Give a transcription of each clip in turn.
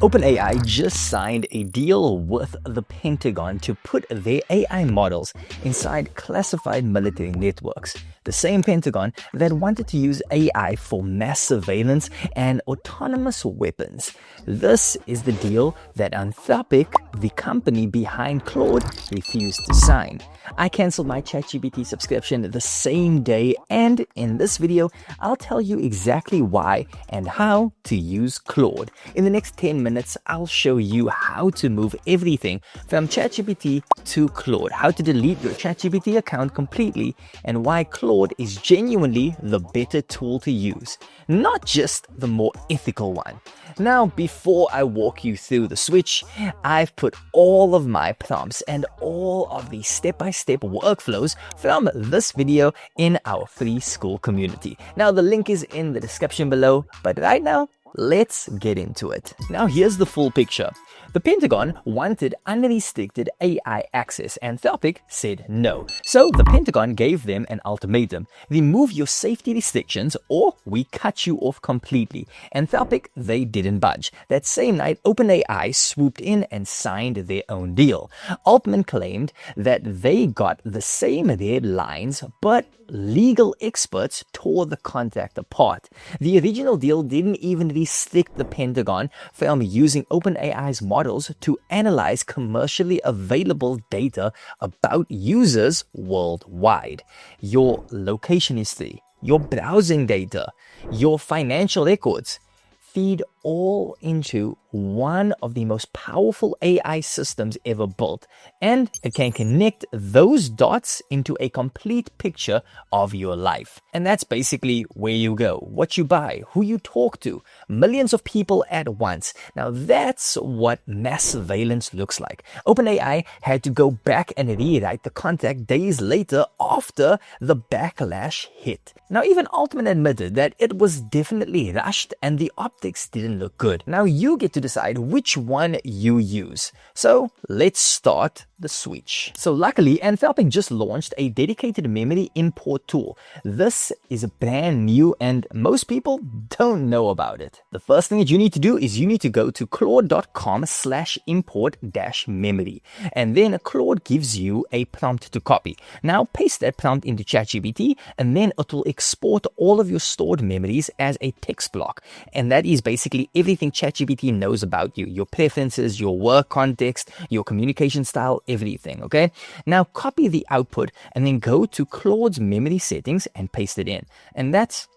OpenAI just signed a deal with the Pentagon to put their AI models inside classified military networks. The same Pentagon that wanted to use AI for mass surveillance and autonomous weapons. This is the deal that Anthropic, the company behind Claude, refused to sign. I cancelled my ChatGPT subscription the same day, and in this video, I'll tell you exactly why and how to use Claude. In the next 10 minutes, I'll show you how to move everything from ChatGPT to Claude, how to delete your ChatGPT account completely, and why Claude is genuinely the better tool to use, not just the more ethical one. Now, before I walk you through the switch, I've put all of my prompts and all of the step-by-step workflows from this video in our free school community. Now, the link is in the description below, but right now, let's get into it. Now, here's the full picture. The Pentagon wanted unrestricted AI access. Anthropic said no. So the Pentagon gave them an ultimatum. Remove your safety restrictions or we cut you off completely. Anthropic, they didn't budge. That same night, OpenAI swooped in and signed their own deal. Altman claimed that they got the same red lines, but legal experts tore the contract apart. The original deal didn't even restrict the Pentagon from using OpenAI's models to analyze commercially available data about users worldwide. Your location history, your browsing data, your financial records, feed all into one of the most powerful AI systems ever built, and it can connect those dots into a complete picture of your life. And that's basically where you go, what you buy, who you talk to, millions of people at once. Now that's what mass surveillance looks like. OpenAI had to go back and rewrite the contract days later after the backlash hit. Now even Altman admitted that it was definitely rushed and the optics didn't look good. Now you get to decide which one you use. So let's start the switch. So luckily, Anthropic just launched a dedicated memory import tool. This is brand new and most people don't know about it. The first thing that you need to do is you need to go to claude.com/import-memory, and then Claude gives you a prompt to copy. Now paste that prompt into ChatGPT and then it will export all of your stored memories as a text block. And that is basically everything ChatGPT knows about you, your preferences, your work context, your communication style, everything, okay? Now copy the output and then go to Claude's memory settings and paste it in. And that's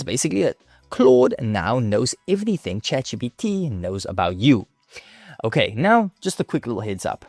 basically it. Claude now knows everything ChatGPT knows about you. Okay, now just a quick little heads up.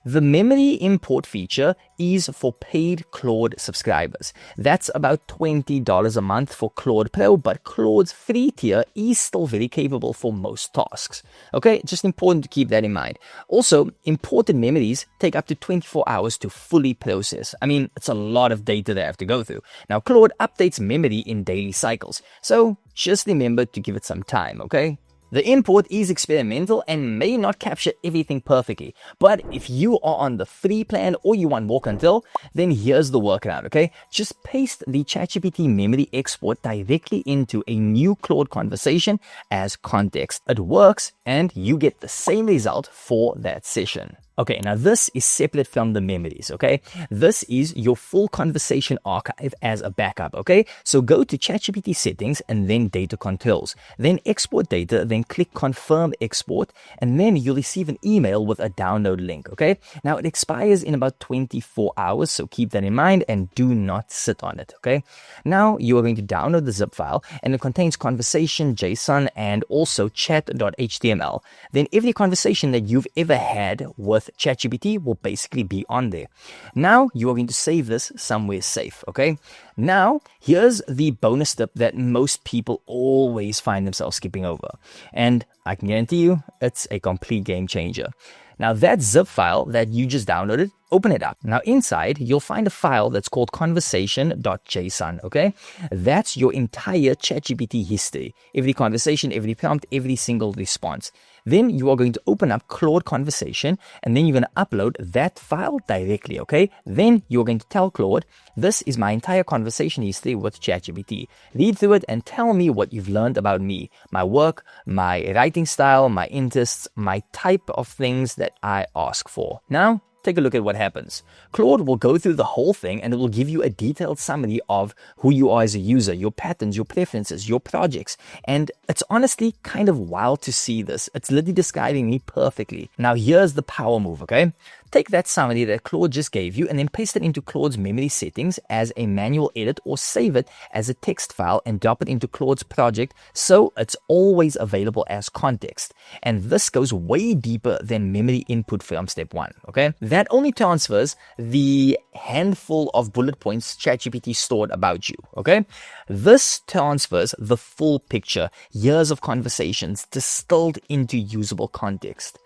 The memory import feature is for paid Claude subscribers. That's about $20 a month for Claude Pro, but Claude's free tier is still very capable for most tasks. Okay, just important to keep that in mind. Also, imported memories take up to 24 hours to fully process. I mean, it's a lot of data they have to go through. Now, Claude updates memory in daily cycles, so just remember to give it some time, okay? The import is experimental and may not capture everything perfectly, but if you are on the free plan or you want more control, then here's the workaround, okay? Just paste the ChatGPT memory export directly into a new Claude conversation as context. It works and you get the same result for that session. Okay, now this is separate from the memories, okay? This is your full conversation archive as a backup, okay? So go to ChatGPT settings and then data controls. Then export data, then click confirm export, and then you'll receive an email with a download link, okay? Now it expires in about 24 hours, so keep that in mind and do not sit on it, okay? Now you are going to download the zip file and it contains conversation JSON and also chat.html. Then every conversation that you've ever had with ChatGPT will basically be on there. Now you are going to save this somewhere safe, okay? Now here's the bonus tip that most people always find themselves skipping over, and I can guarantee you it's a complete game changer. Now that zip file that you just downloaded, open it up. Now inside, you'll find a file that's called conversation.json, okay? That's your entire ChatGPT history. Every conversation, every prompt, every single response. Then you are going to open up Claude Conversation, and then you're going to upload that file directly, okay? Then you're going to tell Claude, this is my entire conversation history with ChatGPT. Read through it and tell me what you've learned about me, my work, my writing style, my interests, my type of things that I ask for. Now, take a look at what happens. Claude will go through the whole thing and it will give you a detailed summary of who you are as a user, your patterns, your preferences, your projects. And it's honestly kind of wild to see this. It's literally describing me perfectly. Now here's the power move, okay? Take that summary that Claude just gave you and then paste it into Claude's memory settings as a manual edit, or save it as a text file and drop it into Claude's project so it's always available as context. And this goes way deeper than memory input from step 1, okay? That only transfers the handful of bullet points ChatGPT stored about you, okay? This transfers the full picture, years of conversations distilled into usable context.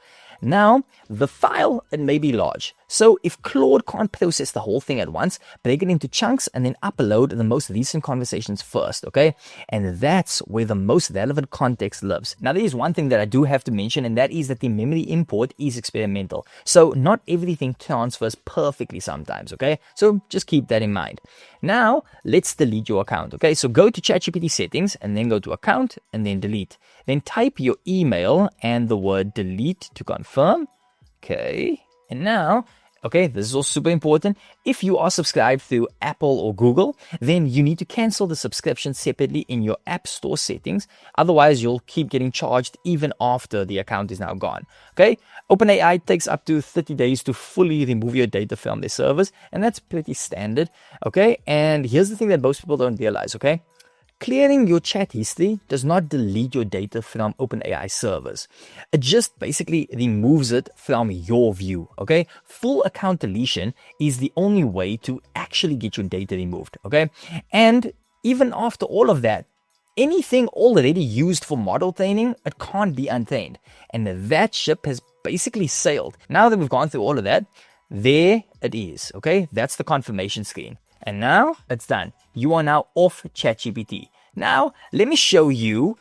Now, the file, it may be large. So if Claude can't process the whole thing at once, break it into chunks and then upload the most recent conversations first, okay? And that's where the most relevant context lives. Now, there is one thing that I do have to mention, and that is that the memory import is experimental. So not everything transfers perfectly sometimes, okay? So just keep that in mind. Now, let's delete your account, okay? So go to ChatGPT settings and then go to account and then delete. Then type your email and the word delete to confirm. Okay, and now, okay, this is also super important. If you are subscribed through Apple or Google, then you need to cancel the subscription separately in your App Store settings. Otherwise, you'll keep getting charged even after the account is now gone. Okay, OpenAI takes up to 30 days to fully remove your data from their servers, and that's pretty standard. Okay, and here's the thing that most people don't realize, okay? Clearing your chat history does not delete your data from OpenAI servers. It just basically removes it from your view, okay? Full account deletion is the only way to actually get your data removed, okay? And even after all of that, anything already used for model training, it can't be untrained. And that ship has basically sailed. Now that we've gone through all of that, there it is, okay? That's the confirmation screen. And now it's done. You are now off ChatGPT. Now, let me show you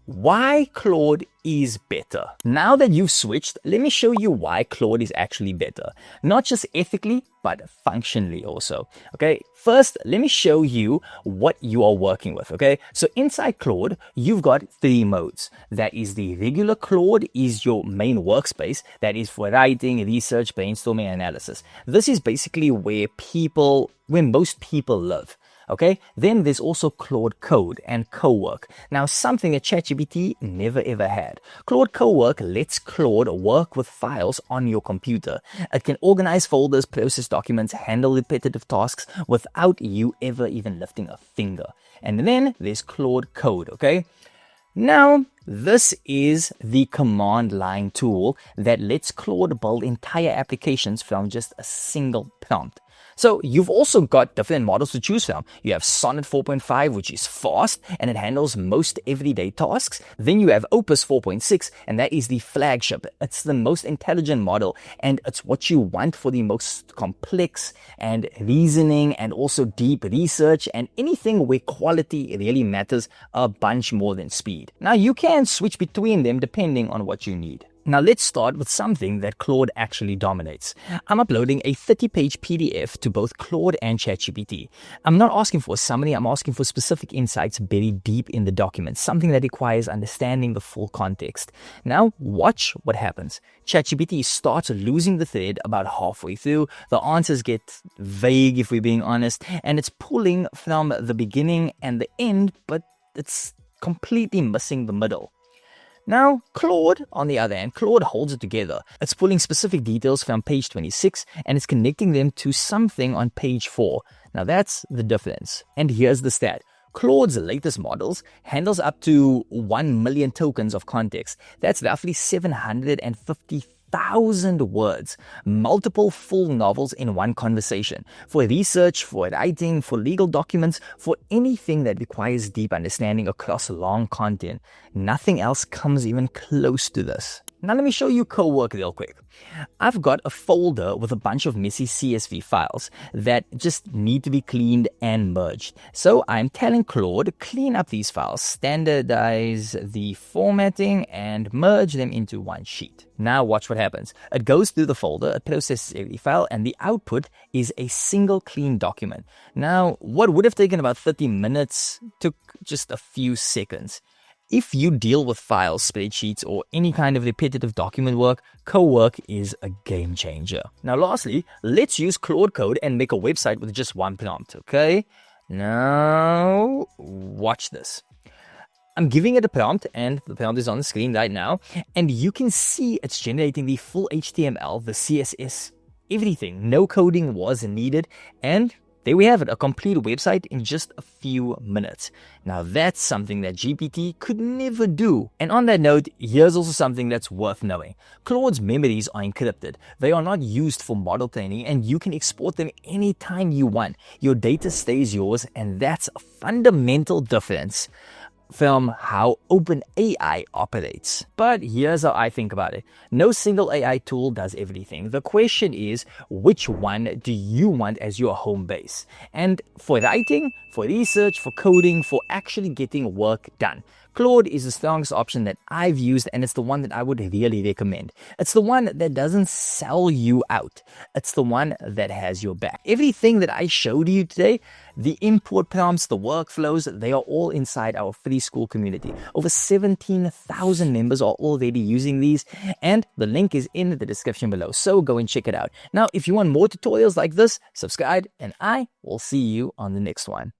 why Claude is better. Now that you've switched, let me show you why Claude is actually better. Not just ethically, but functionally also. Okay, first, let me show you what you are working with. Okay, so inside Claude, you've got 3 modes. That is the regular Claude is your main workspace. That is for writing, research, brainstorming, and analysis. This is basically where most people live. Okay, then there's also Claude Code and Cowork. Now, something that ChatGPT never ever had. Claude Cowork lets Claude work with files on your computer. It can organize folders, process documents, handle repetitive tasks without you ever even lifting a finger. And then there's Claude Code, okay? Now, this is the command line tool that lets Claude build entire applications from just a single prompt. So you've also got different models to choose from. You have Sonnet 4.5, which is fast and it handles most everyday tasks. Then you have Opus 4.6, and that is the flagship. It's the most intelligent model, and it's what you want for the most complex and reasoning and also deep research and anything where quality really matters a bunch more than speed. Now you can switch between them depending on what you need. Now let's start with something that Claude actually dominates. I'm uploading a 30-page PDF to both Claude and ChatGPT. I'm not asking for a summary, I'm asking for specific insights buried deep in the document, something that requires understanding the full context. Now watch what happens. ChatGPT starts losing the thread about halfway through, the answers get vague if we're being honest, and it's pulling from the beginning and the end, but it's completely missing the middle. Now, Claude, on the other hand, Claude holds it together. It's pulling specific details from page 26 and it's connecting them to something on page 4. Now, that's the difference. And here's the stat. Claude's latest models handles up to 1 million tokens of context. That's roughly 750,000 words, multiple full novels in one conversation. For research, for writing, for legal documents, for anything that requires deep understanding across long content. Nothing else comes even close to this. Now let me show you co-work real quick. I've got a folder with a bunch of messy CSV files that just need to be cleaned and merged. So I'm telling Claude, clean up these files, standardize the formatting, and merge them into one sheet. Now watch what happens. It goes through the folder, it processes every file, and the output is a single clean document. Now, what would have taken about 30 minutes took just a few seconds. If you deal with files, spreadsheets, or any kind of repetitive document work, co-work is a game changer. Now lastly, let's use Claude Code and make a website with just one prompt, okay? Now, watch this. I'm giving it a prompt, and the prompt is on the screen right now, and you can see it's generating the full HTML, the CSS, everything. No coding was needed, and there we have it, a complete website in just a few minutes. Now that's something that GPT could never do. And on that note, here's also something that's worth knowing. Claude's memories are encrypted. They are not used for model training, and you can export them anytime you want. Your data stays yours, and that's a fundamental difference from how OpenAI operates. But here's how I think about it. No single AI tool does everything. The question is, which one do you want as your home base? And for writing, for research, for coding, for actually getting work done, Claude is the strongest option that I've used, and it's the one that I would really recommend. It's the one that doesn't sell you out. It's the one that has your back. Everything that I showed you today, the import prompts, the workflows, they are all inside our free school community. Over 17,000 members are already using these, and the link is in the description below, so go and check it out. Now, if you want more tutorials like this, subscribe, and I will see you on the next one.